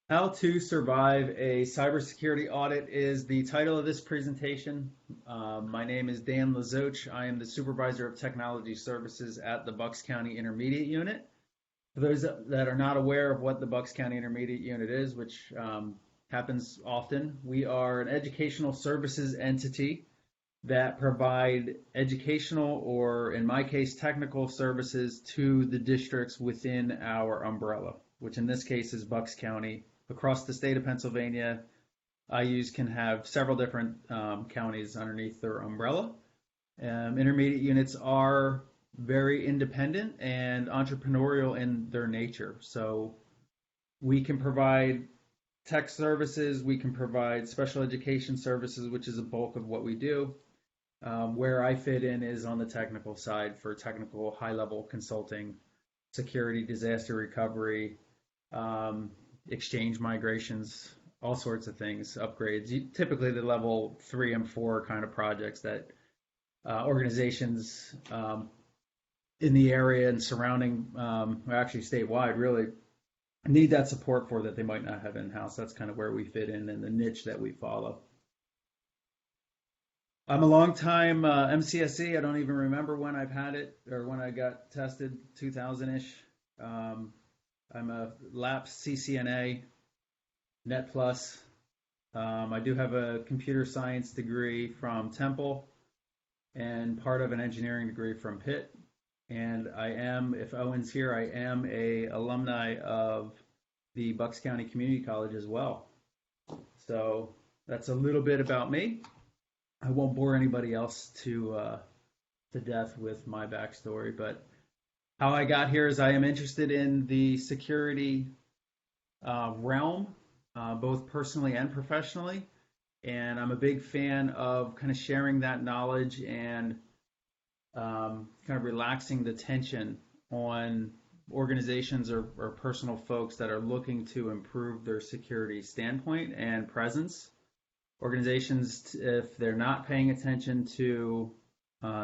How to survive a cybersecurity audit is the title of this presentation. My name is Dan Lazoch. I am the Supervisor of Technology Services at the Bucks County Intermediate Unit. For those that are not aware of what the Bucks County Intermediate Unit is, which happens often, we are an educational services entity that provide educational or, in my case, technical services to the districts within our umbrella, which in this case is Bucks County. Across the state of Pennsylvania, IUs can have several different counties underneath their umbrella. Intermediate units are very independent and entrepreneurial in their nature. So we can provide tech services, we can provide special education services, which is a bulk of what we do. Where I fit in is on the technical side for technical high-level consulting, security, disaster recovery, exchange migrations, all sorts of things, upgrades. Typically, the level 3 and 4 kind of projects that organizations in the area and surrounding, or actually statewide, really need that support for that they might not have in-house. That's kind of where we fit in and the niche that we follow. I'm a long time MCSE. I don't even remember when I've had it or when I got tested, 2000-ish. I'm a lapsed CCNA, Net Plus. I do have a computer science degree from Temple and part of an engineering degree from Pitt. And I am, if Owen's here, I am a alumni of the Bucks County Community College as well. So that's a little bit about me. I won't bore anybody else to death with my backstory, but how I got here is I am interested in the security realm, both personally and professionally, and I'm a big fan of kind of sharing that knowledge and kind of relaxing the tension on organizations or personal folks that are looking to improve their security standpoint and presence. Organizations, if they're not paying attention to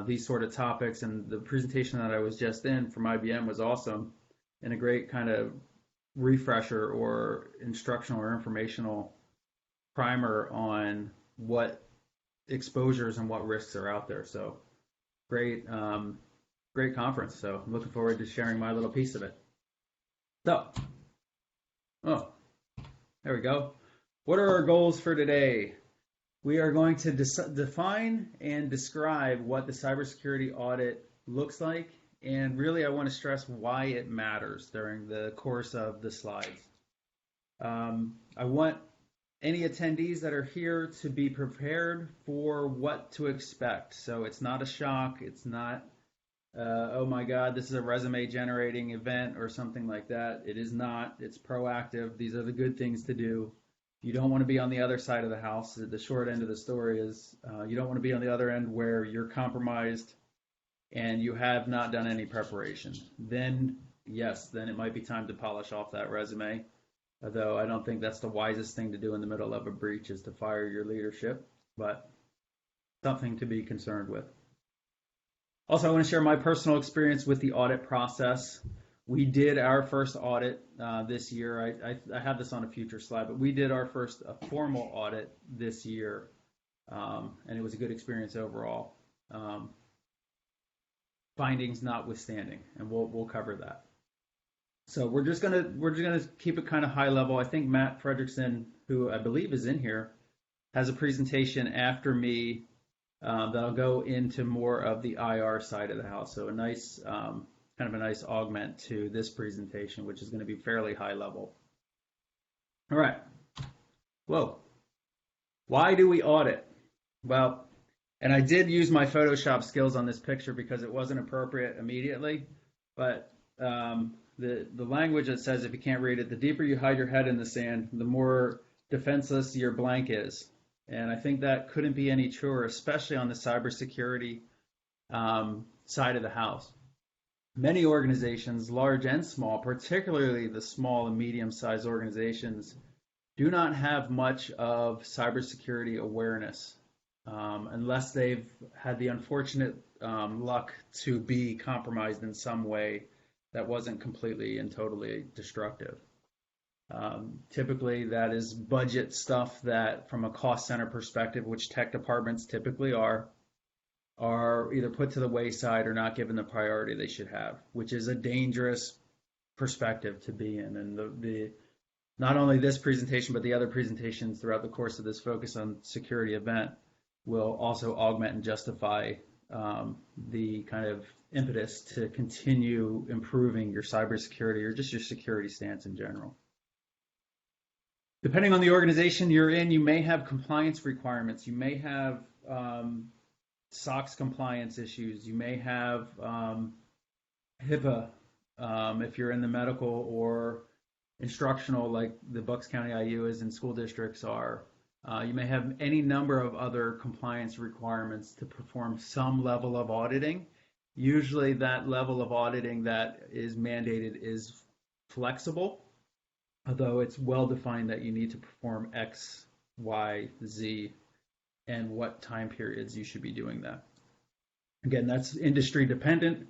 these sort of topics, and the presentation that I was just in from IBM was awesome and a great kind of refresher or instructional or informational primer on what exposures and what risks are out there. So great, great conference. So I'm looking forward to sharing my little piece of it. So, oh, there we go. What are our goals for today? We are going to define and describe what the cybersecurity audit looks like, and really I want to stress why it matters during the course of the slides. I want any attendees that are here to be prepared for what to expect. So it's not a shock, it's not, oh my God, this is a resume generating event or something like that. It is not, it's proactive. These are the good things to do. You don't want to be on the other side of the house. The short end of the story is you don't want to be on the other end where you're compromised and you have not done any preparation. Then, yes, then it might be time to polish off that resume. Although I don't think that's the wisest thing to do in the middle of a breach is to fire your leadership, but something to be concerned with. Also, I want to share my personal experience with the audit process. We did our first audit this year. I have this on a future slide, but we did our first formal audit this year, and it was a good experience overall. Findings notwithstanding, and we'll cover that. So we're just gonna keep it kind of high level. I think Matt Fredrickson, who I believe is in here, has a presentation after me that'll go into more of the IR side of the house. So a nice kind of a nice augment to this presentation, which is going to be fairly high level. All right. Whoa. Why do we audit? Well, and I did use my Photoshop skills on this picture because it wasn't appropriate immediately, but the language that says if you can't read it, the deeper you hide your head in the sand, the more defenseless your blank is. And I think that couldn't be any truer, especially on the cybersecurity side of the house. Many organizations, large and small, particularly the small and medium-sized organizations, do not have much of cybersecurity awareness unless they've had the unfortunate luck to be compromised in some way that wasn't completely and totally destructive. Typically, that is budget stuff that, from a cost center perspective, which tech departments typically are either put to the wayside or not given the priority they should have, which is a dangerous perspective to be in. And the not only this presentation, but the other presentations throughout the course of this focus on security event will also augment and justify the kind of impetus to continue improving your cybersecurity or just your security stance in general. Depending on the organization you're in, you may have compliance requirements. You may have SOX compliance issues. You may have HIPAA if you're in the medical or instructional, like the Bucks County IU is and school districts are. You may have any number of other compliance requirements to perform some level of auditing. Usually that level of auditing that is mandated is flexible, although it's well defined that you need to perform X, Y, Z, and what time periods you should be doing that. Again, that's industry dependent.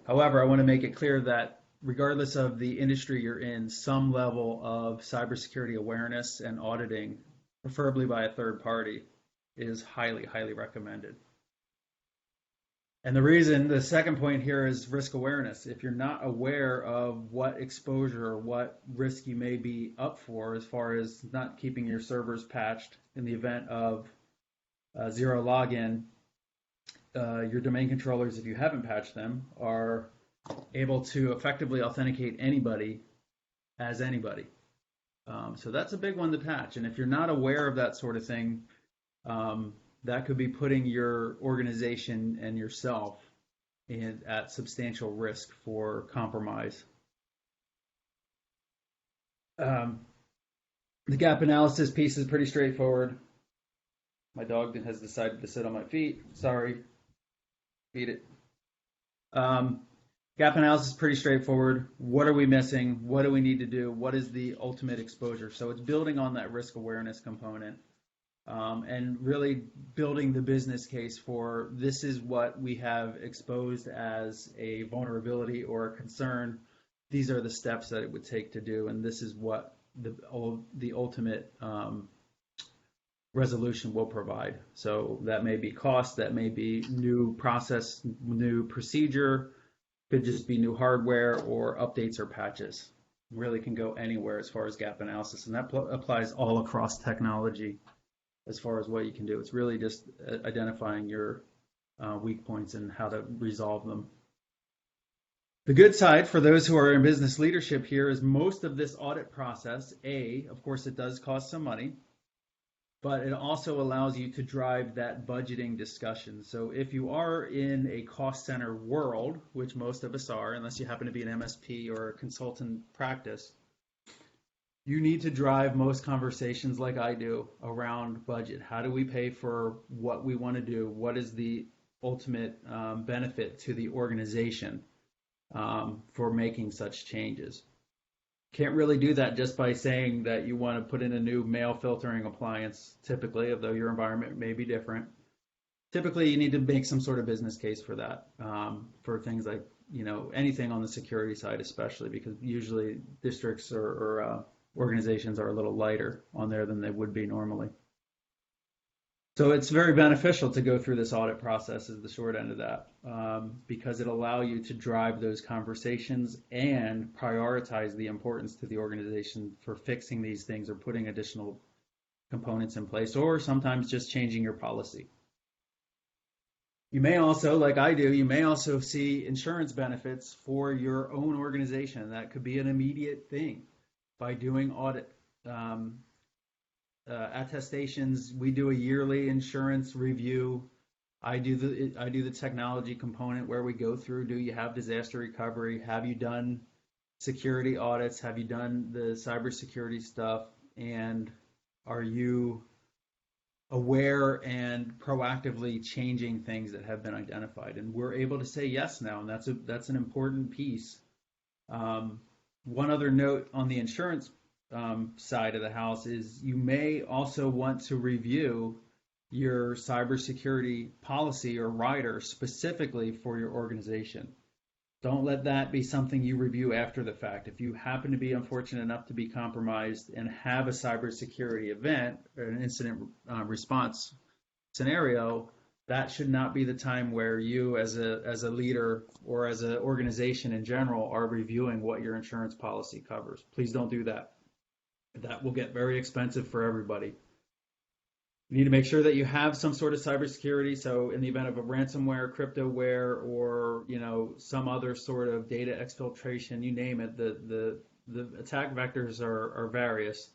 However, I want to make it clear that regardless of the industry you're in, some level of cybersecurity awareness and auditing, preferably by a third party, is highly, highly recommended. And the second point here is risk awareness. If you're not aware of what exposure or what risk you may be up for as far as not keeping your servers patched in the event of zero login, your domain controllers, if you haven't patched them, are able to effectively authenticate anybody as anybody. So that's a big one to patch. And if you're not aware of that sort of thing, that could be putting your organization and yourself at substantial risk for compromise. The gap analysis piece is pretty straightforward. My dog has decided to sit on my feet. Sorry. Feed it. Gap analysis is pretty straightforward. What are we missing? What do we need to do? What is the ultimate exposure? So it's building on that risk awareness component and really building the business case for this is what we have exposed as a vulnerability or a concern. These are the steps that it would take to do, and this is what the ultimate resolution will provide. So that may be cost, that may be new process, new procedure, could just be new hardware or updates or patches. Really can go anywhere as far as gap analysis, and that applies all across technology as far as what you can do. It's really just identifying your weak points and how to resolve them. The good side for those who are in business leadership here is most of this audit process, of course, it does cost some money, but it also allows you to drive that budgeting discussion. So if you are in a cost center world, which most of us are, unless you happen to be an MSP or a consultant practice, you need to drive most conversations like I do around budget. How do we pay for what we want to do? What is the ultimate benefit to the organization for making such changes? Can't really do that just by saying that you want to put in a new mail filtering appliance, typically, although your environment may be different. Typically, you need to make some sort of business case for that, for things like, anything on the security side, especially, because usually districts or organizations are a little lighter on there than they would be normally. So it's very beneficial to go through this audit process is the short end of that, because it'll allow you to drive those conversations and prioritize the importance to the organization for fixing these things or putting additional components in place, or sometimes just changing your policy. You may also, like I do, you may also see insurance benefits for your own organization. That could be an immediate thing by doing audit. Attestations, we do a yearly insurance review. I do the technology component where we go through, do you have disaster recovery? Have you done security audits? Have you done the cybersecurity stuff? And are you aware and proactively changing things that have been identified? And we're able to say yes now, and that's an important piece. One other note on the insurance side of the house is you may also want to review your cybersecurity policy or rider specifically for your organization. Don't let that be something you review after the fact. If you happen to be unfortunate enough to be compromised and have a cybersecurity event or an incident response scenario, that should not be the time where you as a leader or as an organization in general are reviewing what your insurance policy covers. Please don't do that. That will get very expensive for everybody. You need to make sure that you have some sort of cybersecurity. So in the event of a ransomware, cryptoware, or some other sort of data exfiltration, you name it, the attack vectors are various.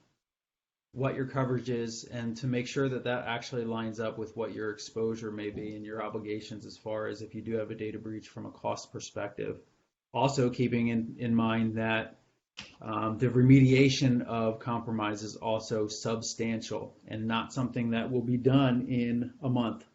What your coverage is, and to make sure that that actually lines up with what your exposure may be and your obligations as far as if you do have a data breach from a cost perspective. Also keeping in mind that the remediation of compromise is also substantial and not something that will be done in a month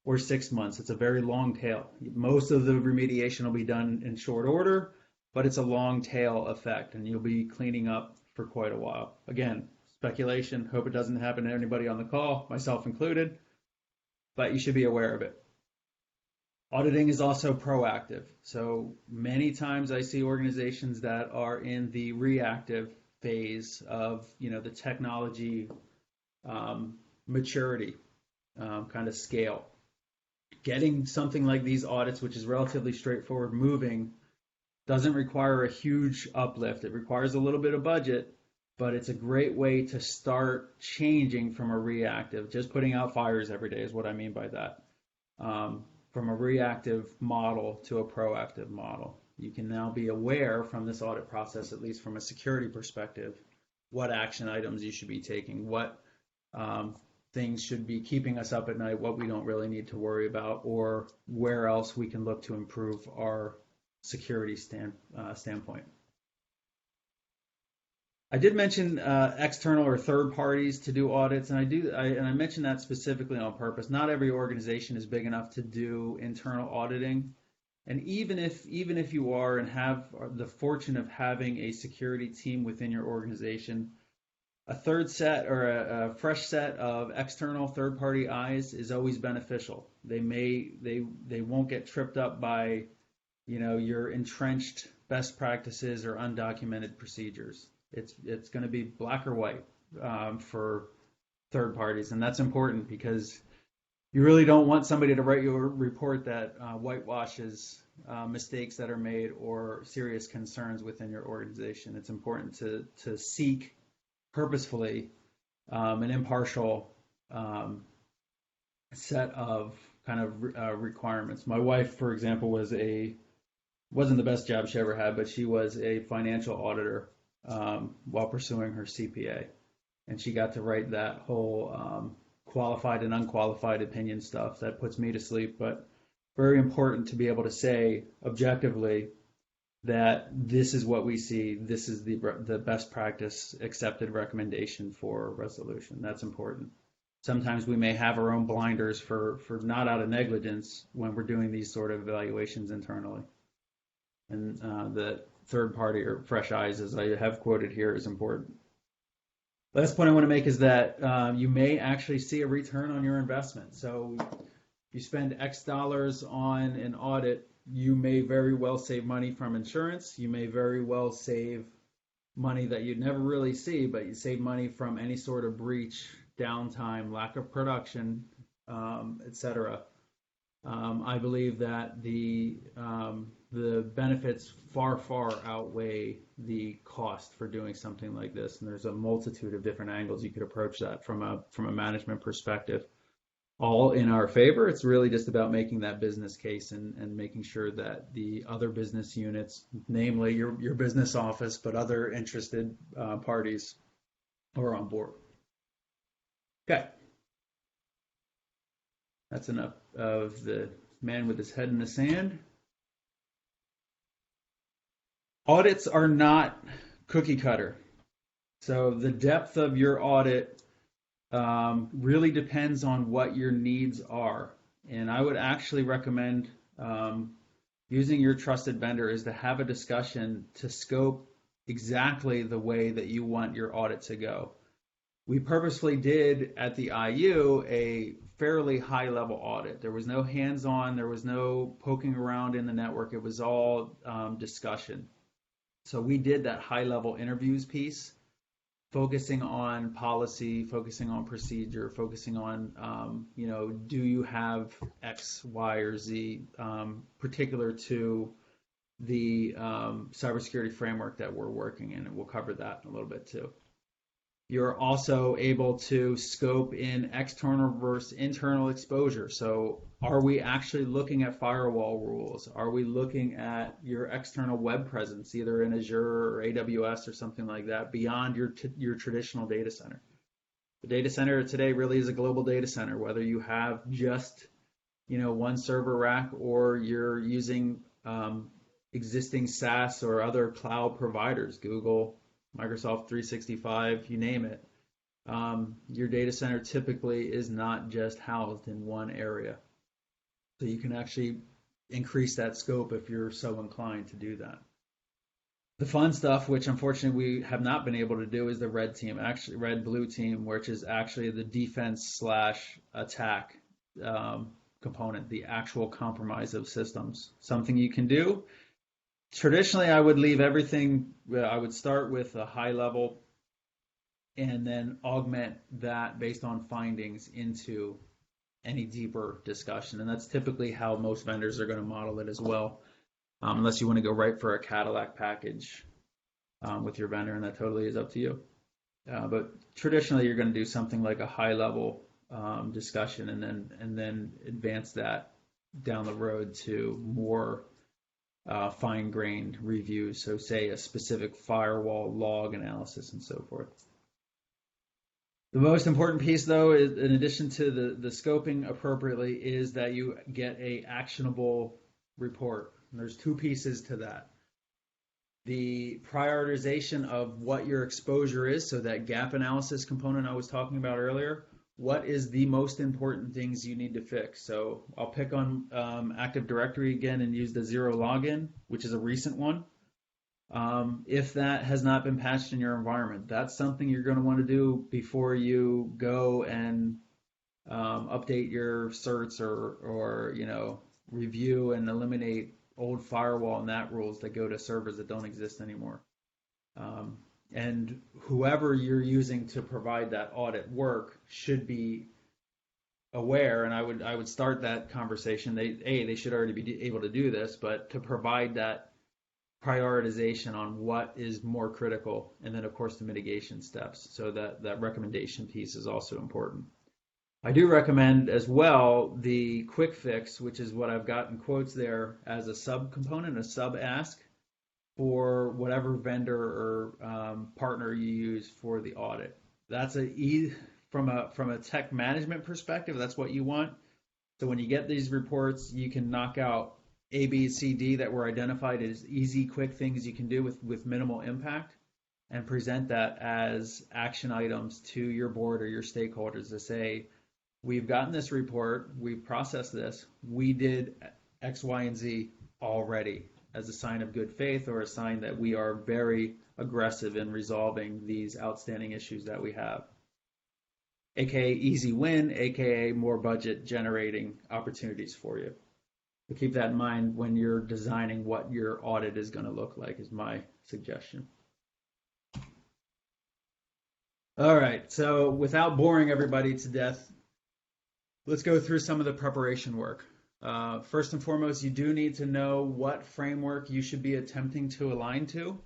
or 6 months. It's a very long tail. Most of the remediation will be done in short order, but it's a long tail effect, and you'll be cleaning up for quite a while. Again, speculation. Hope it doesn't happen to anybody on the call, myself included, but you should be aware of it. Auditing is also proactive. So many times I see organizations that are in the reactive phase of, the technology maturity kind of scale. Getting something like these audits, which is relatively straightforward, moving doesn't require a huge uplift. It requires a little bit of budget, but it's a great way to start changing from a reactive. Just putting out fires every day is what I mean by that. From a reactive model to a proactive model. You can now be aware from this audit process, at least from a security perspective, what action items you should be taking, what things should be keeping us up at night, what we don't really need to worry about, or where else we can look to improve our security standpoint. I did mention external or third parties to do audits, and I mentioned that specifically on purpose. Not every organization is big enough to do internal auditing, and even if you are and have the fortune of having a security team within your organization, a third set or a fresh set of external third-party eyes is always beneficial. They won't get tripped up by your entrenched best practices or undocumented procedures. It's going to be black or white for third parties, and that's important because you really don't want somebody to write you a report that whitewashes mistakes that are made or serious concerns within your organization. It's important to seek purposefully an impartial set of kind of requirements. My wife, for example, wasn't the best job she ever had, but she was a financial auditor while pursuing her CPA, and she got to write that whole qualified and unqualified opinion stuff that puts me to sleep. But very important to be able to say objectively that this is what we see, this is the best practice accepted recommendation for resolution. That's important. Sometimes we may have our own blinders for not out of negligence when we're doing these sort of evaluations internally. And the third party or fresh eyes, as I have quoted here, is important. Last point I want to make is that you may actually see a return on your investment. So you spend X dollars on an audit, you may very well save money from insurance. You may very well save money that you'd never really see, but you save money from any sort of breach, downtime, lack of production, etc. I believe that the benefits far outweigh the cost for doing something like this, and there's a multitude of different angles you could approach that from a management perspective. All in our favor. It's really just about making that business case and making sure that the other business units, namely your business office, but other interested parties, are on board. Okay. That's enough of the man with his head in the sand. Audits are not cookie cutter. So the depth of your audit really depends on what your needs are. And I would actually recommend using your trusted vendor is to have a discussion to scope exactly the way that you want your audit to go. We purposefully did at the IU a fairly high level audit. There was no hands-on, there was no poking around in the network. It was all discussion. So we did that high level interviews piece, focusing on policy, focusing on procedure, focusing on, do you have X, Y, or Z, particular to the cybersecurity framework that we're working in, and we'll cover that in a little bit too. You're also able to scope in external versus internal exposure. So are we actually looking at firewall rules? Are we looking at your external web presence, either in Azure or AWS or something like that, beyond your traditional data center? The data center today really is a global data center, whether you have just one server rack or you're using existing SaaS or other cloud providers, Google, Microsoft 365, you name it. Your data center typically is not just housed in one area. So you can actually increase that scope if you're so inclined to do that. The fun stuff, which unfortunately we have not been able to do, is the red blue team, which is actually the defense / attack component, the actual compromise of systems. Something you can do. Traditionally, I would leave everything, I would start with a high level and then augment that based on findings into any deeper discussion. And that's typically how most vendors are going to model it as well, unless you want to go right for a Cadillac package with your vendor, and that totally is up to you. But traditionally, you're going to do something like a high level discussion and then advance that down the road to more fine-grained reviews, so say a specific firewall log analysis and so forth. The most important piece, though, is, in addition to the scoping appropriately, is that you get a actionable report. And there's two pieces to that. The prioritization of what your exposure is, so that gap analysis component I was talking about earlier. What is the most important things you need to fix? So I'll pick on Active Directory again and use the zero login, which is a recent one. If that has not been patched in your environment, that's something you're going to want to do before you go and update your certs or review and eliminate old firewall and NAT rules that go to servers that don't exist anymore. And whoever you're using to provide that audit work should be aware, and I would start that conversation. They should already be able to do this, but to provide that prioritization on what is more critical, and then of course the mitigation steps. So that recommendation piece is also important. I do recommend as well the quick fix, which is what I've got in quotes there as a subcomponent, a sub-ask, for whatever vendor or partner you use for the audit. That's from a tech management perspective, that's what you want. So when you get these reports, you can knock out A, B, C, D that were identified as easy, quick things you can do with minimal impact, and present that as action items to your board or your stakeholders to say, we've gotten this report, we've processed this, we did X, Y, and Z already, as a sign of good faith or a sign that we are very aggressive in resolving these outstanding issues that we have. AKA easy win, AKA more budget generating opportunities for you. But keep that in mind when you're designing what your audit is going to look like, is my suggestion. All right, so without boring everybody to death, let's go through some of the preparation work. First and foremost, you do need to know what framework you should be attempting to align to.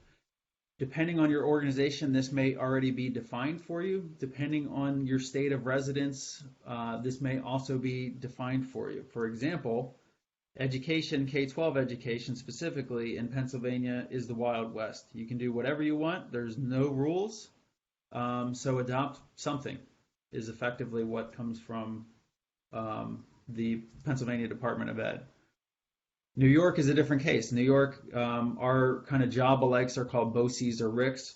Depending on your organization, this may already be defined for you. Depending on your state of residence, this may also be defined for you. For example, education, K-12 education specifically in Pennsylvania is the Wild West. You can do whatever you want. There's no rules. So adopt something is effectively what comes from the Pennsylvania Department of Ed. New York is a different case. New York, our kind of job alikes are called BOCES or RICs.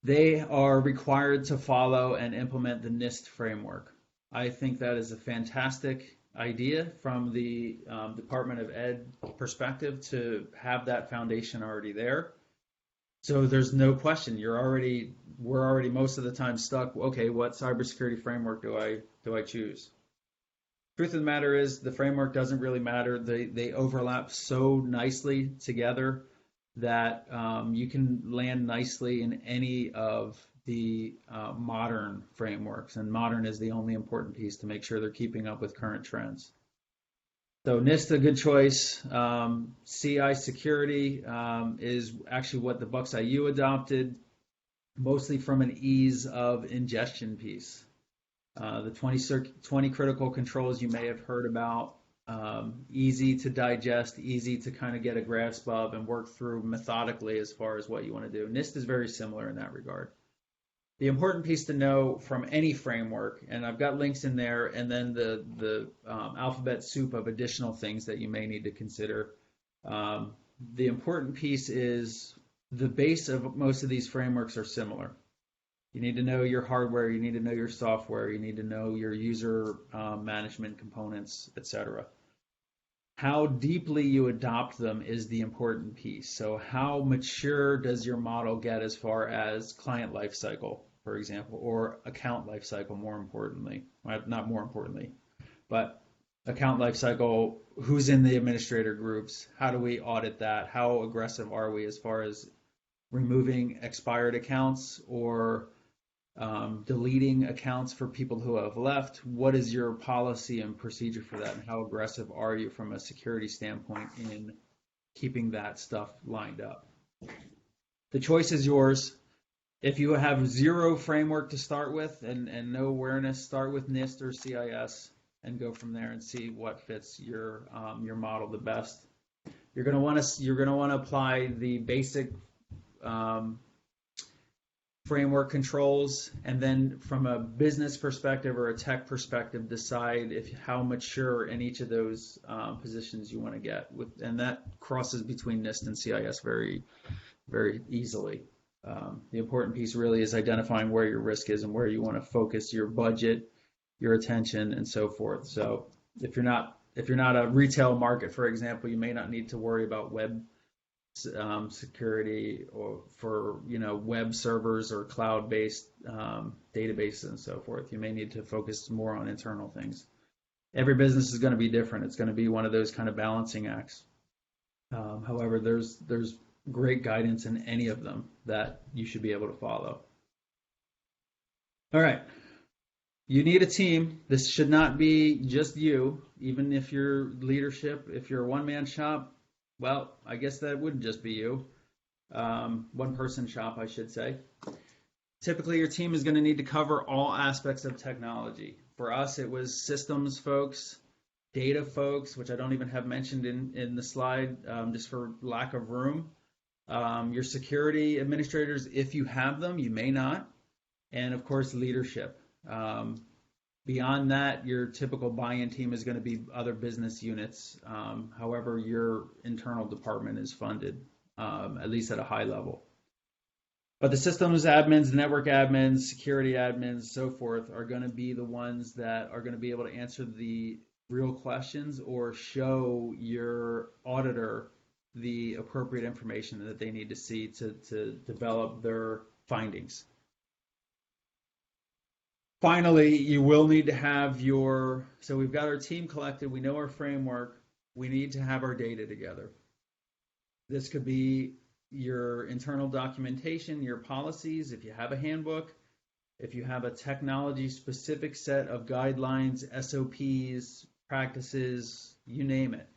They are required to follow and implement the NIST framework. I think that is a fantastic idea from the Department of Ed perspective to have that foundation already there. So there's no question. We're already most of the time stuck. Okay, what cybersecurity framework do I choose? Truth of the matter is, the framework doesn't really matter. They overlap so nicely together that you can land nicely in any of the modern frameworks. And modern is the only important piece to make sure they're keeping up with current trends. So NIST a good choice. CI security is actually what the Bucks IU adopted, mostly from an ease of ingestion piece. The 20 critical controls you may have heard about, easy to digest, easy to kind of get a grasp of and work through methodically as far as what you want to do. NIST is very similar in that regard. The important piece to know from any framework, and I've got links in there, and then the alphabet soup of additional things that you may need to consider. The important piece is the base of most of these frameworks are similar. You need to know your hardware, you need to know your software, you need to know your user management components, etc. How deeply you adopt them is the important piece. So how mature does your model get as far as client lifecycle, for example, or account lifecycle, more importantly, not more importantly, but account lifecycle, who's in the administrator groups, how do we audit that, how aggressive are we as far as removing expired accounts or deleting accounts for people who have left. What is your policy and procedure for that, and how aggressive are you from a security standpoint in keeping that stuff lined up? The choice is yours. If you have zero framework to start with and no awareness, start with NIST or CIS and go from there and see what fits your model the best. You're going to want to apply the basic framework controls, and then from a business perspective or a tech perspective, decide how mature in each of those positions you want to get with, and that crosses between NIST and CIS very, very easily. The important piece really is identifying where your risk is and where you want to focus your budget, your attention, and so forth. So if you're not a retail market, for example, you may not need to worry about web security or for web servers or cloud-based databases and so forth. You may need to focus more on internal things. Every business is going to be different. It's going to be one of those kind of balancing acts. However, there's great guidance in any of them that you should be able to follow. All right. You need a team. This should not be just you, even if you're leadership. If you're a one-man shop, well, I guess that wouldn't just be you. One-person shop, I should say. Typically, your team is going to need to cover all aspects of technology. For us, it was systems folks, data folks, which I don't even have mentioned in the slide, just for lack of room. Your security administrators, if you have them, you may not. And, of course, leadership. Beyond that, your typical buy-in team is going to be other business units. However, your internal department is funded, at least at a high level. But the systems admins, network admins, security admins, so forth, are going to be the ones that are going to be able to answer the real questions or show your auditor the appropriate information that they need to see to develop their findings. Finally, you will need to have so we've got our team collected, we know our framework, we need to have our data together. This could be your internal documentation, your policies, if you have a handbook, if you have a technology-specific set of guidelines, SOPs, practices, you name it.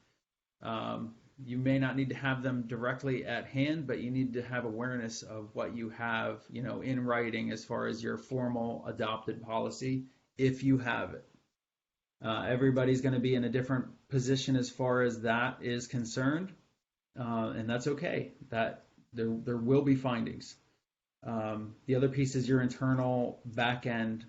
You may not need to have them directly at hand, but you need to have awareness of what you have, in writing as far as your formal adopted policy, if you have it. Everybody's going to be in a different position as far as that is concerned, and that's okay. That there will be findings. The other piece is your internal back-end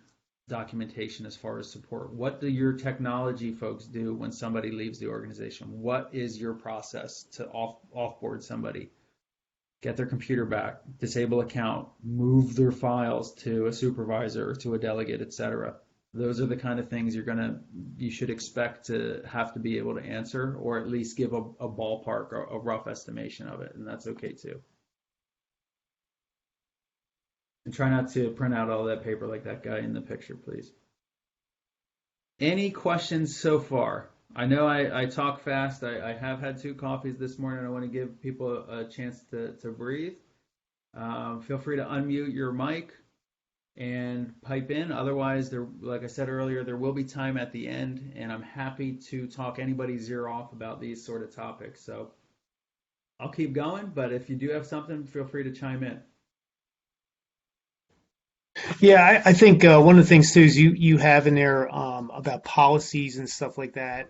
documentation as far as support. What do your technology folks do when somebody leaves the organization? What is your process to offboard somebody? Get their computer back, disable account, move their files to a supervisor or to a delegate, etc. Those are the kind of things you should expect to have to be able to answer, or at least give a ballpark or a rough estimation of it, and that's okay too. And try not to print out all that paper like that guy in the picture, please. Any questions so far? I know I talk fast. I have had 2 coffees this morning. I want to give people a chance to breathe. Feel free to unmute your mic and pipe in. Otherwise, there, like I said earlier, there will be time at the end, and I'm happy to talk anybody's ear off about these sort of topics. So I'll keep going, but if you do have something, feel free to chime in. Yeah, I think one of the things too is you have in there about policies and stuff like that,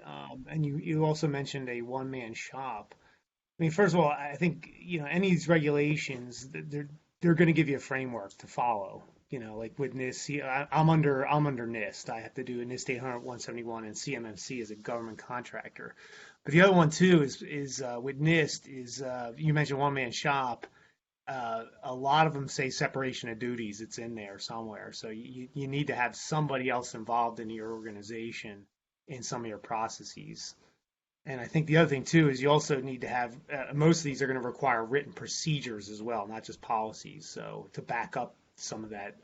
and you also mentioned a one-man shop. I mean, first of all, I think any of these regulations they're going to give you a framework to follow. Like with NIST, I'm under NIST. I have to do a NIST 800 171 and CMMC as a government contractor. But the other one too is with NIST is you mentioned one-man shop. A lot of them say separation of duties. It's in there somewhere. So you need to have somebody else involved in your organization in some of your processes. And I think the other thing too is you also need to have most of these are going to require written procedures as well, not just policies. So to back up some of that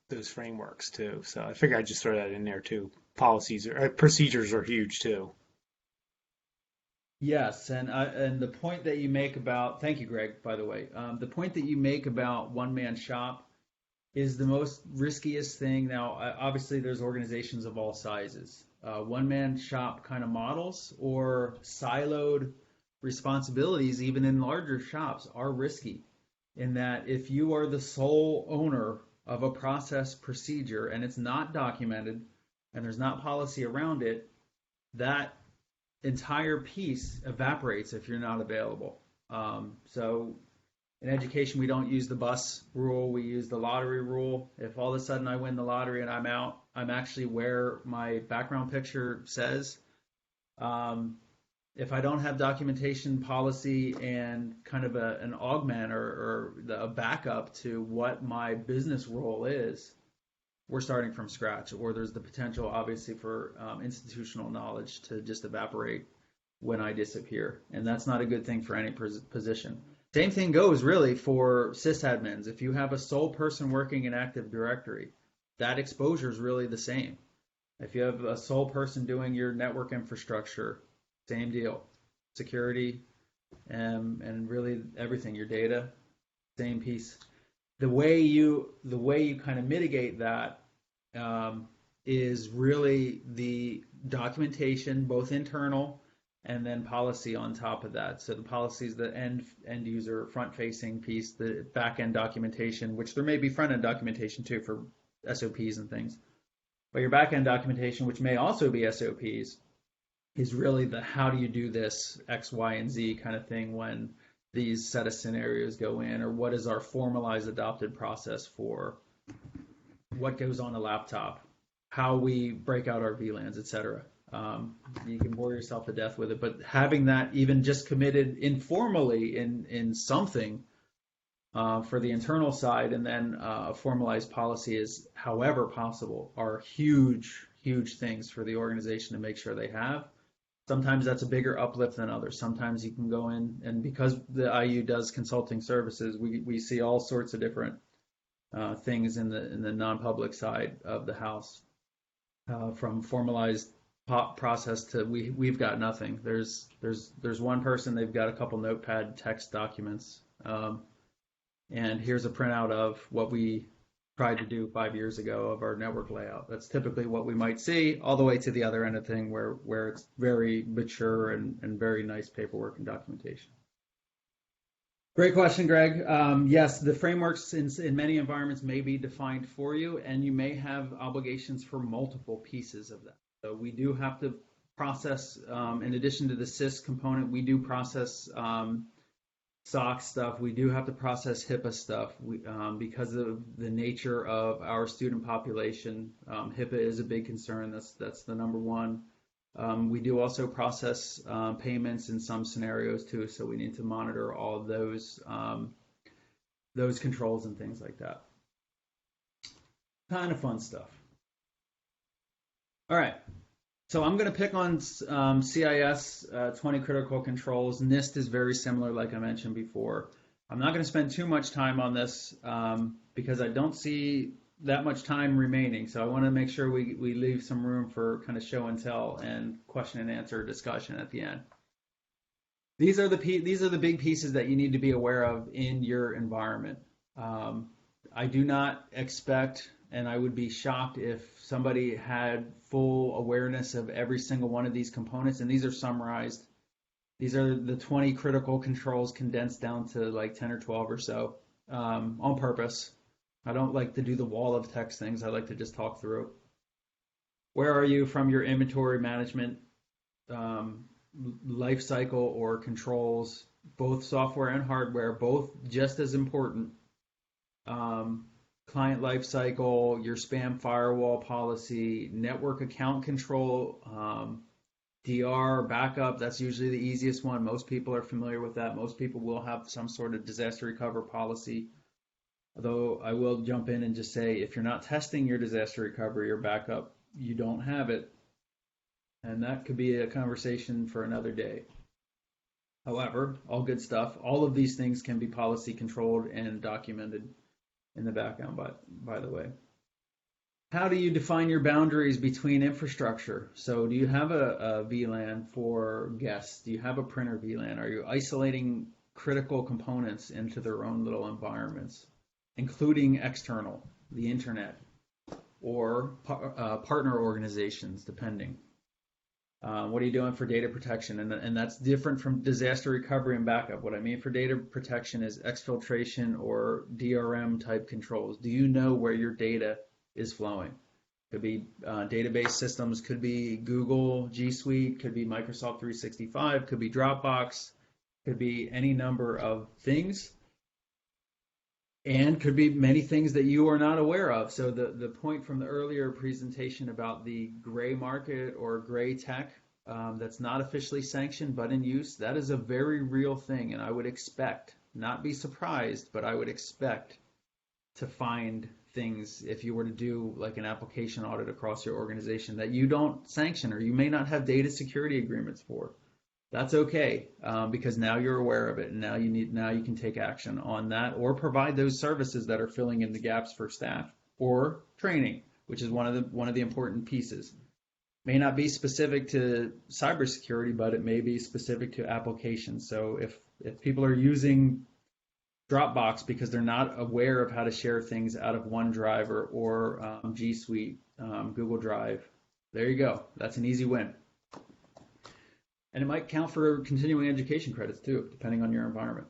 those frameworks too. So I figure I'd just throw that in there too. Policies or procedures are huge too. Yes, and the point that you make about, thank you, Greg, by the way. The point that you make about one-man shop is the most riskiest thing. Now, obviously, there's organizations of all sizes. One-man shop kind of models or siloed responsibilities, even in larger shops, are risky in that if you are the sole owner of a process procedure and it's not documented and there's not policy around it, that entire piece evaporates if you're not available. So in education, we don't use the bus rule. We use the lottery rule. If all of a sudden I win the lottery and I'm out, I'm actually where my background picture says. If I don't have documentation, policy, and kind of an augment or a backup to what my business role is, we're starting from scratch, or there's the potential, obviously, for institutional knowledge to just evaporate when I disappear. And that's not a good thing for any position. Same thing goes really for sysadmins. If you have a sole person working in Active Directory, that exposure is really the same. If you have a sole person doing your network infrastructure, same deal. Security and really everything, your data, same piece. The way you kind of mitigate that is really the documentation, both internal and then policy on top of that. So the policy is the end user front facing piece, the back end documentation, which there may be front end documentation too for SOPs and things. But your back end documentation, which may also be SOPs, is really the how do you do this X, Y, and Z kind of thing when these set of scenarios go in, or what is our formalized adopted process for what goes on a laptop, how we break out our VLANs, etc. You can bore yourself to death with it, but having that even just committed informally in something for the internal side, and then a formalized policy is, however possible, are huge, huge things for the organization to make sure they have. Sometimes that's a bigger uplift than others. Sometimes you can go in, and because the IU does consulting services, we see all sorts of different things in the non-public side of the house, from formalized process to we've got nothing. There's one person, they've got a couple notepad text documents, and here's a printout of what we tried to do 5 years ago of our network layout. That's typically what we might see, all the way to the other end of the thing where it's very mature and very nice paperwork and documentation. Great question, Greg. Yes, the frameworks in many environments may be defined for you, and you may have obligations for multiple pieces of that. So we do have to process, in addition to the SIS component, we do process SOC stuff. We do have to process HIPAA stuff because of the nature of our student population. HIPAA is a big concern. That's the number one. We do also process payments in some scenarios too, so we need to monitor all of those controls and things like that. Kind of fun stuff. All right. So I'm going to pick on CIS 20 critical controls. NIST is very similar, like I mentioned before. I'm not going to spend too much time on this because I don't see that much time remaining. So I want to make sure we leave some room for kind of show and tell and question and answer discussion at the end. These are the big pieces that you need to be aware of in your environment. I do not expect, and I would be shocked if somebody had full awareness of every single one of these components, and these are summarized. These are the 20 critical controls condensed down to like 10 or 12 or so on purpose. I don't like to do the wall of text things. I like to just talk through. Where are you from your inventory management life cycle or controls, both software and hardware, both just as important. Client life cycle, your spam firewall policy, network account control, DR, backup, that's usually the easiest one. Most people are familiar with that. Most people will have some sort of disaster recovery policy. Although I will jump in and just say, if you're not testing your disaster recovery or backup, you don't have it. And that could be a conversation for another day. However, all good stuff. All of these things can be policy controlled and documented in the background, by the way. How do you define your boundaries between infrastructure? So do you have a VLAN for guests? Do you have a printer VLAN? Are you isolating critical components into their own little environments, including external, the internet, or partner organizations, depending? What are you doing for data protection? And that's different from disaster recovery and backup. What I mean for data protection is exfiltration or DRM type controls. Do you know where your data is flowing? Could be database systems, could be Google G Suite, could be Microsoft 365, could be Dropbox, could be any number of things, and could be many things that you are not aware of. So the point from the earlier presentation about the gray market or gray tech that's not officially sanctioned but in use, that is a very real thing, and I would expect, not be surprised, but I would expect to find things if you were to do like an application audit across your organization that you don't sanction or you may not have data security agreements for. That's okay, because now you're aware of it, and now you can take action on that or provide those services that are filling in the gaps for staff, or training, which is one of the important pieces. May not be specific to cybersecurity, but it may be specific to applications. So if people are using Dropbox because they're not aware of how to share things out of OneDrive or G Suite, Google Drive, there you go. That's an easy win. And it might count for continuing education credits too, depending on your environment.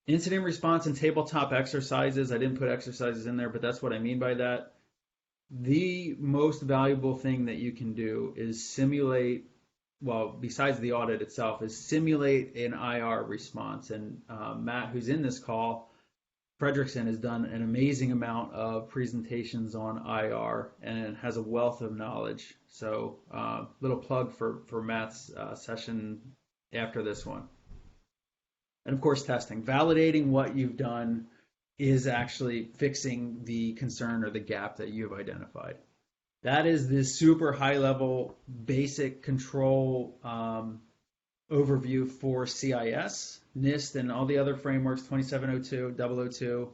Incident response and tabletop exercises. I didn't put exercises in there, but that's what I mean by that. The most valuable thing that you can do is simulate, well, besides the audit itself, is simulate an IR response. And Matt, who's in this call, Fredrickson, has done an amazing amount of presentations on IR and has a wealth of knowledge. So little plug for Matt's session after this one. And of course, testing. Validating what you've done is actually fixing the concern or the gap that you've identified. That is the super high level basic control overview for CIS, NIST, and all the other frameworks, 2702, 002,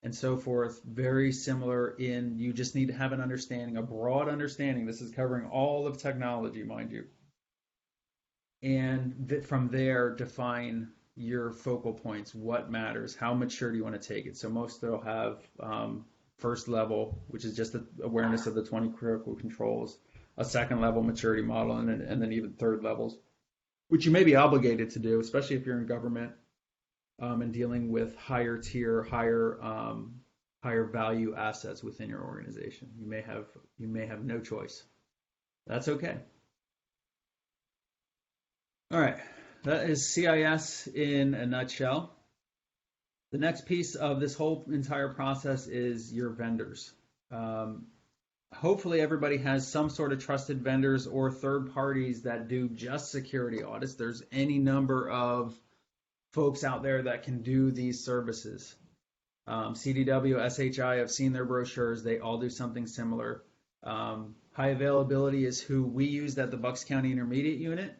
and so forth. Very similar in you just need to have an understanding, a broad understanding. This is covering all of technology, mind you. And from there, define your focal points, what matters, how mature do you want to take it. So most will have first level, which is just the awareness of the 20 critical controls, a second level maturity model, and then even third levels, which you may be obligated to do, especially if you're in government and dealing with higher tier, higher value assets within your organization. You may have no choice. That's okay. All right, that is CIS in a nutshell. The next piece of this whole entire process is your vendors. Hopefully everybody has some sort of trusted vendors or third parties that do just security audits. There's any number of folks out there that can do these services. CDW, SHI, I've seen their brochures. They all do something similar. High availability is who we used at the Bucks County Intermediate Unit.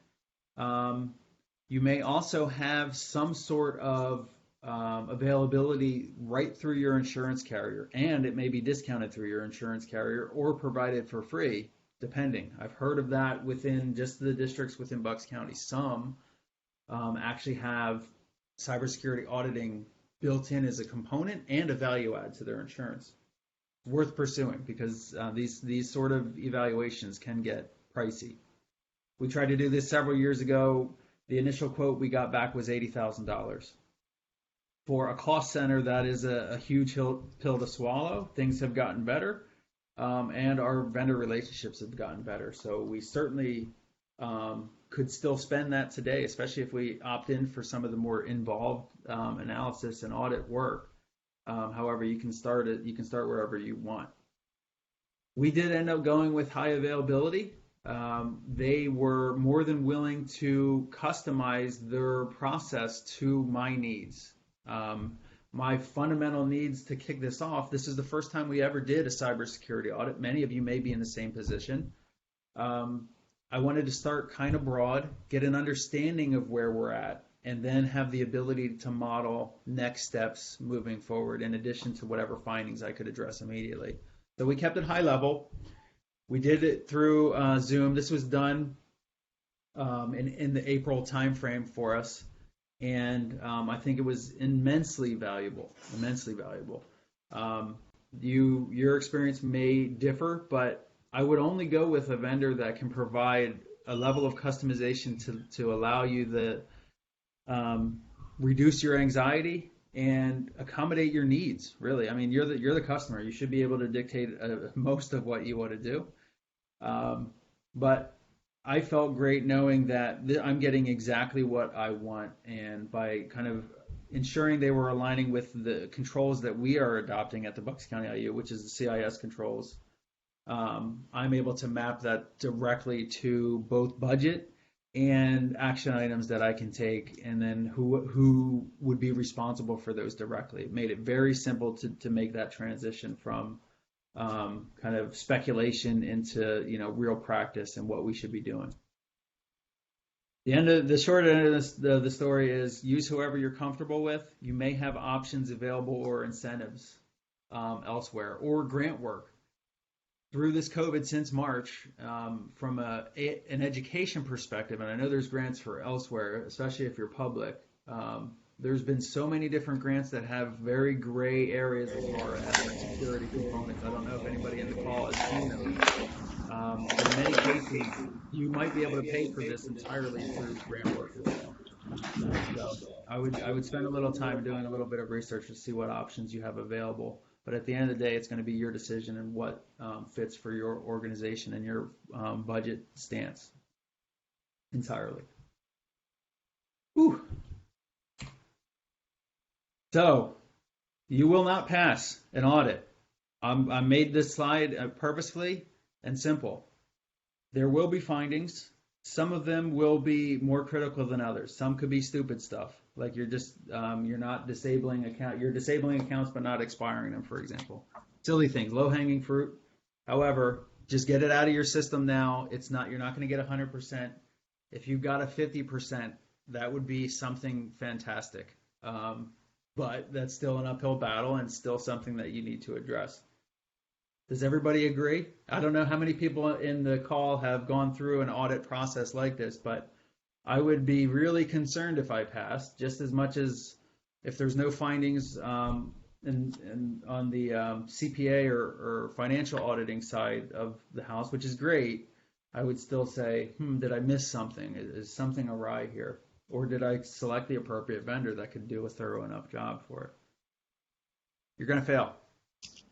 You may also have some sort of availability right through your insurance carrier, and it may be discounted through your insurance carrier or provided for free, depending. I've heard of that within just the districts within Bucks County. Some actually have cybersecurity auditing built in as a component and a value add to their insurance. Worth pursuing because these sort of evaluations can get pricey. We tried to do this several years ago. The initial quote we got back was $80,000. For a cost center, that is a huge pill to swallow. Things have gotten better, and our vendor relationships have gotten better. So we certainly could still spend that today, especially if we opt in for some of the more involved analysis and audit work. However, you can start wherever you want. We did end up going with high availability. They were more than willing to customize their process to my needs. My fundamental needs to kick this off. This is the first time we ever did a cybersecurity audit. Many of you may be in the same position. I wanted to start kind of broad, get an understanding of where we're at, and then have the ability to model next steps moving forward in addition to whatever findings I could address immediately. So we kept it high level. We did it through Zoom. This was done in the April timeframe for us. And I think it was immensely valuable. Your experience may differ, but I would only go with a vendor that can provide a level of customization to allow you the reduce your anxiety and accommodate your needs. Really, I mean, you're the customer. You should be able to dictate most of what you want to do. But I felt great knowing that I'm getting exactly what I want, and by kind of ensuring they were aligning with the controls that we are adopting at the Bucks County IU, which is the CIS controls, I'm able to map that directly to both budget and action items that I can take, and then who would be responsible for those directly. It made it very simple to make that transition from kind of speculation into real practice and what we should be doing. The short end of the story is use whoever you're comfortable with. You may have options available or incentives elsewhere or grant work. Through this COVID since March, from an education perspective, and I know there's grants for elsewhere, especially if you're public, there's been so many different grants that have very gray areas as far as security components. I don't know if anybody in the call has seen them. In many cases, you might be able to pay for this entirely through grant work as well. So I would spend a little time doing a little bit of research to see what options you have available. But at the end of the day, it's going to be your decision and what fits for your organization and your budget stance entirely. Whew. So you will not pass an audit. I made this slide purposefully and simple. There will be findings. Some of them will be more critical than others. Some could be stupid stuff, like you're not disabling account. You're disabling accounts but not expiring them, for example. Silly things, low-hanging fruit. However, just get it out of your system now. You're not going to get 100%. If you've got a 50%, that would be something fantastic. But that's still an uphill battle and still something that you need to address. Does everybody agree? I don't know how many people in the call have gone through an audit process like this, but I would be really concerned if I passed, just as much as if there's no findings on the CPA or financial auditing side of the house, which is great. I would still say, did I miss something? Is something awry here? Or did I select the appropriate vendor that could do a thorough enough job for it? You're going to fail.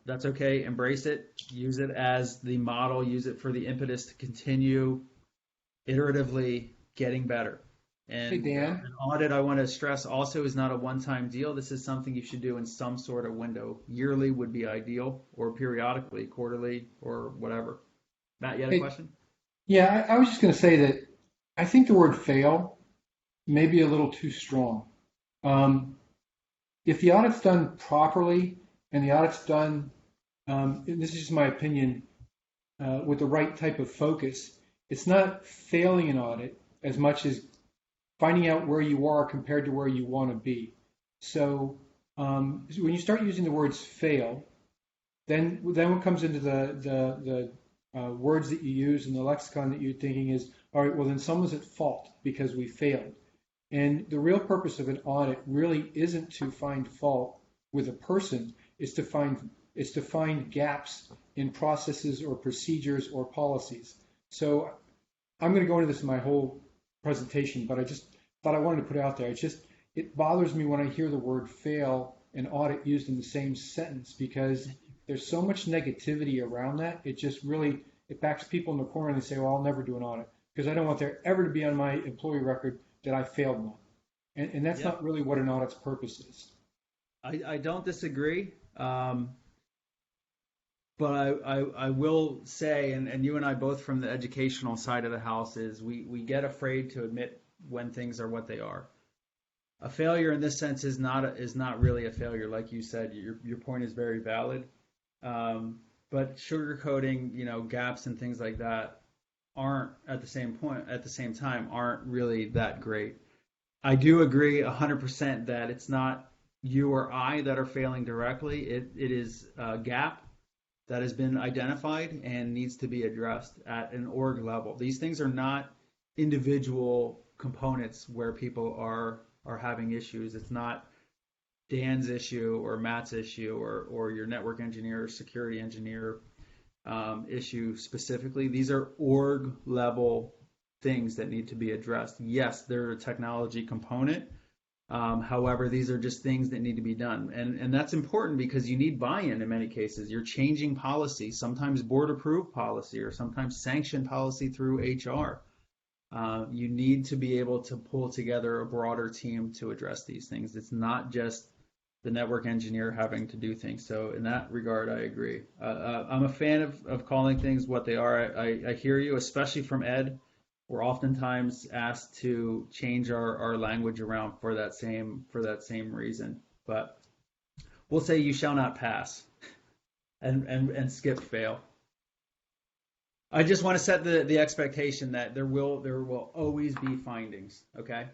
That's okay. Embrace it. Use it as the model. Use it for the impetus to continue iteratively getting better. And Hey, Dan. an audit, I want to stress also, is not a one-time deal. This is something you should do in some sort of window. Yearly would be ideal, or periodically, quarterly, or whatever. Matt, you had a question? Yeah, I was just going to say that I think the word fail may be a little too strong. If the audit's done properly and the audit's done, and this is just my opinion, with the right type of focus, it's not failing an audit as much as finding out where you are compared to where you want to be. So when you start using the words fail, then what comes into the words that you use and the lexicon that you're thinking is, all right, well then someone's at fault because we failed. And the real purpose of an audit really isn't to find fault with a person, is to find gaps in processes or procedures or policies. So I'm going to go into this in my whole presentation, but I just thought I wanted to put it out there. It bothers me when I hear the word fail and audit used in the same sentence, because there's so much negativity around that. It backs people in the corner and they say, well, I'll never do an audit because I don't want there ever to be on my employee record that I failed one. And that's not really what an audit's purpose is. I don't disagree. But I will say, and you and I both from the educational side of the house, is we get afraid to admit when things are what they are. A failure in this sense is not really a failure, like you said. Your point is very valid. But sugarcoating, gaps and things like that aren't at the same time aren't really that great. I do agree 100% that it's not you or I that are failing directly. It is a gap that has been identified and needs to be addressed at an org level. These things are not individual components where people are having issues. It's not Dan's issue or Matt's issue or your network engineer or security engineer issue specifically. These are org level things that need to be addressed. Yes, they're a technology component. However, these are just things that need to be done. And that's important because you need buy-in in many cases. You're changing policy, sometimes board-approved policy or sometimes sanctioned policy through HR. You need to be able to pull together a broader team to address these things. It's not just the network engineer having to do things. So in that regard, I agree. I'm a fan of calling things what they are. I hear you, especially from Ed. We're oftentimes asked to change our language around for that same reason. But we'll say you shall not pass and skip fail. I just want to set the expectation that there will always be findings, okay?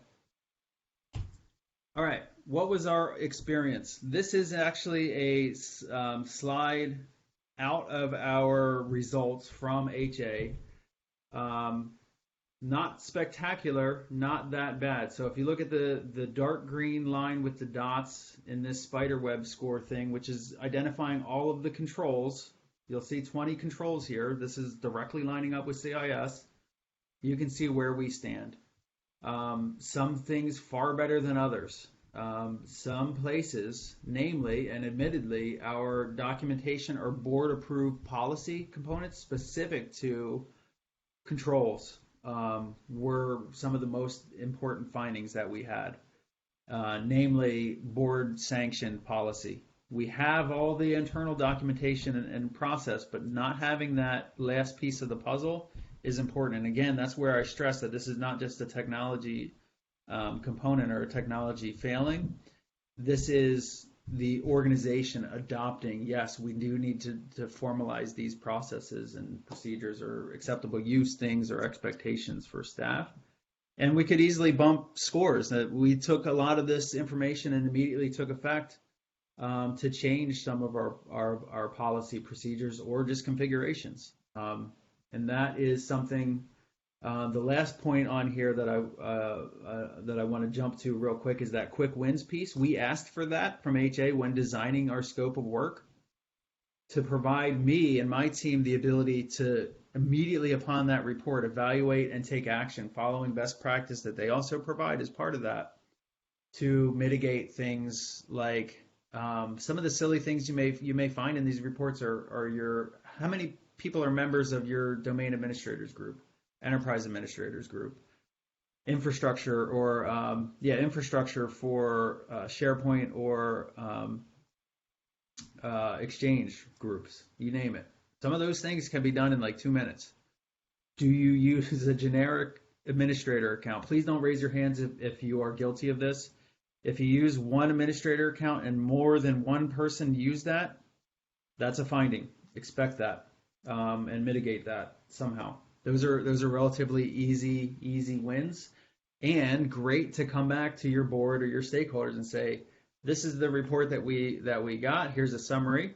All right, what was our experience? This is actually a slide out of our results from HA. Not spectacular, not that bad. So if you look at the dark green line with the dots in this spiderweb score thing, which is identifying all of the controls, you'll see 20 controls here. This is directly lining up with CIS. You can see where we stand. Some things far better than others. Some places, namely and admittedly, our documentation or board-approved policy components specific to controls were some of the most important findings that we had, namely board-sanctioned policy. We have all the internal documentation and process, but not having that last piece of the puzzle is important. And again, that's where I stress that this is not just a technology component or a technology failing. This is the organization adopting, yes, we do need to formalize these processes and procedures or acceptable use things or expectations for staff. And we could easily bump scores. We took a lot of this information and immediately took effect to change some of our policy procedures or just configurations. And that is something, the last point on here that I want to jump to real quick is that quick wins piece. We asked for that from HA when designing our scope of work to provide me and my team the ability to immediately upon that report evaluate and take action following best practice that they also provide as part of that to mitigate things like some of the silly things you may find in these reports are how many people are members of your domain administrators group, enterprise administrators group, infrastructure or infrastructure for SharePoint or Exchange groups, you name it. Some of those things can be done in like 2 minutes. Do you use a generic administrator account? Please don't raise your hands if you are guilty of this. If you use one administrator account and more than one person use that, that's a finding. Expect that and mitigate that somehow. Those are relatively easy wins, and great to come back to your board or your stakeholders and say, this is the report that we got. Here's a summary.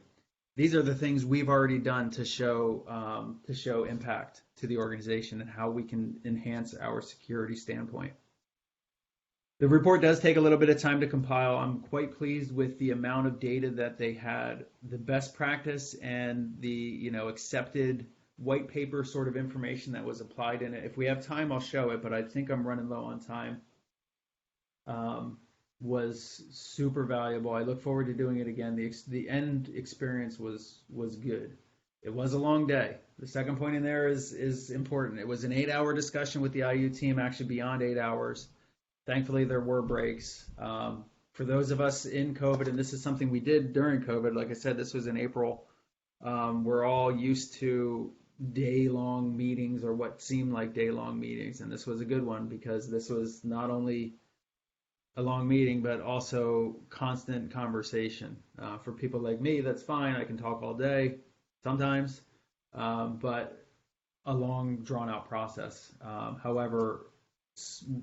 These are the things we've already done to show impact to the organization and how we can enhance our security standpoint. The report does take a little bit of time to compile. I'm quite pleased with the amount of data that they had, the best practice and the accepted white paper sort of information that was applied in it. If we have time, I'll show it, but I think I'm running low on time. Was super valuable. I look forward to doing it again. The end experience was good. It was a long day. The second point in there is important. It was an 8-hour discussion with the IU team, actually beyond 8 hours. Thankfully, there were breaks. For those of us in COVID, and this is something we did during COVID, like I said, this was in April, we're all used to day-long meetings or what seemed like day-long meetings, and this was a good one because this was not only a long meeting, but also constant conversation. For people like me, that's fine. I can talk all day sometimes, but a long, drawn-out process. However,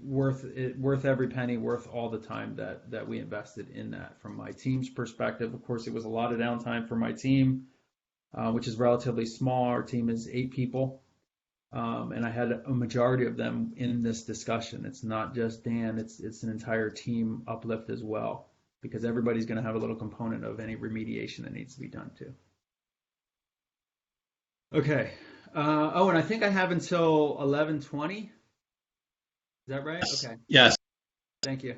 worth every penny, worth all the time that we invested in that. From my team's perspective, of course, it was a lot of downtime for my team, which is relatively small. Our team is 8 people. And I had a majority of them in this discussion. It's not just Dan, it's an entire team uplift as well, because everybody's going to have a little component of any remediation that needs to be done too. Okay. And I think I have until 11:20. Is that right? Okay. Yes. Thank you.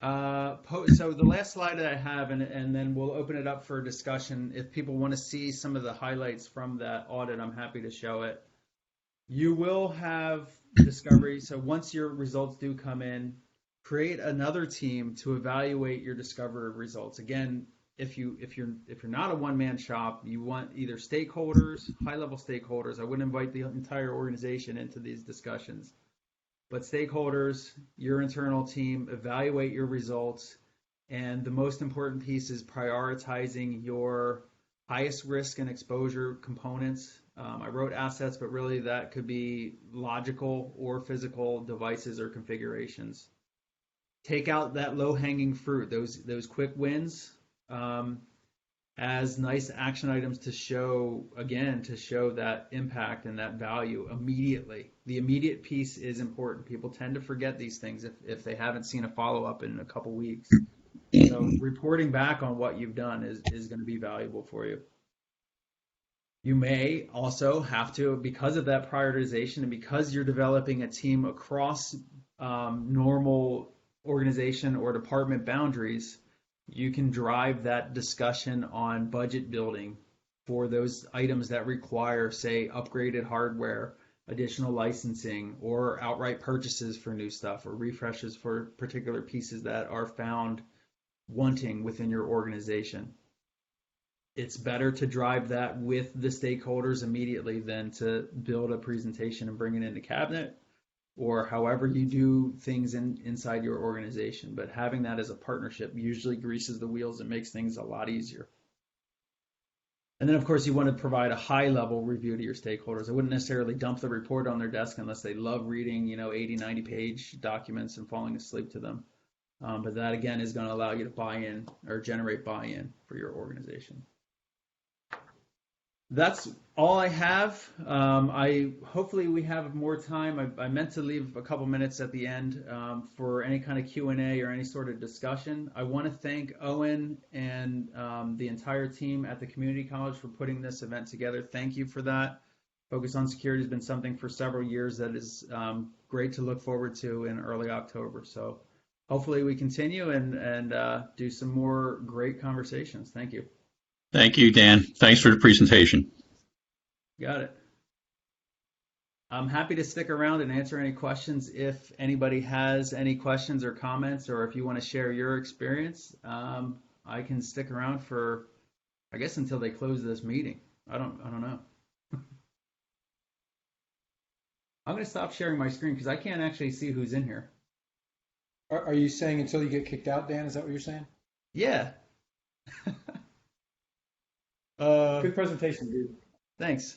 So the last slide that I have, and then we'll open it up for discussion. If people want to see some of the highlights from that audit, I'm happy to show it. You will have discovery. So once your results do come in, create another team to evaluate your discovery results. Again, if you're not a one-man shop, you want either stakeholders, high-level stakeholders. I wouldn't invite the entire organization into these discussions, but stakeholders, your internal team, evaluate your results. And the most important piece is prioritizing your highest risk and exposure components. I wrote assets, but really that could be logical or physical devices or configurations. Take out that low-hanging fruit, those quick wins, as nice action items to show that impact and that value immediately. The immediate piece is important. People tend to forget these things if they haven't seen a follow-up in a couple weeks. So reporting back on what you've done is going to be valuable for you. You may also have to, because of that prioritization and because you're developing a team across normal organization or department boundaries, you can drive that discussion on budget building for those items that require, say, upgraded hardware, additional licensing, or outright purchases for new stuff, or refreshes for particular pieces that are found wanting within your organization. It's better to drive that with the stakeholders immediately than to build a presentation and bring it into cabinet, or however you do things inside your organization. But having that as a partnership usually greases the wheels and makes things a lot easier. And then, of course, you want to provide a high-level review to your stakeholders. I wouldn't necessarily dump the report on their desk unless they love reading, 80, 90-page documents and falling asleep to them. But that, again, is going to allow you to buy in or generate buy-in for your organization. That's all I have. Hopefully we have more time. I meant to leave a couple minutes at the end for any kind of Q&A or any sort of discussion. I want to thank Owen and the entire team at the community college for putting this event together. Thank you for that. Focus on Security has been something for several years that is great to look forward to in early October. So hopefully we continue and do some more great conversations. Thank you. Thank you, Dan. Thanks for the presentation. Got it. I'm happy to stick around and answer any questions if anybody has any questions or comments, or if you want to share your experience. I can stick around for, I guess, until they close this meeting. I don't know. I'm going to stop sharing my screen because I can't actually see who's in here. Are you saying until you get kicked out, Dan? Is that what you're saying? Yeah. Good presentation, dude. Thanks.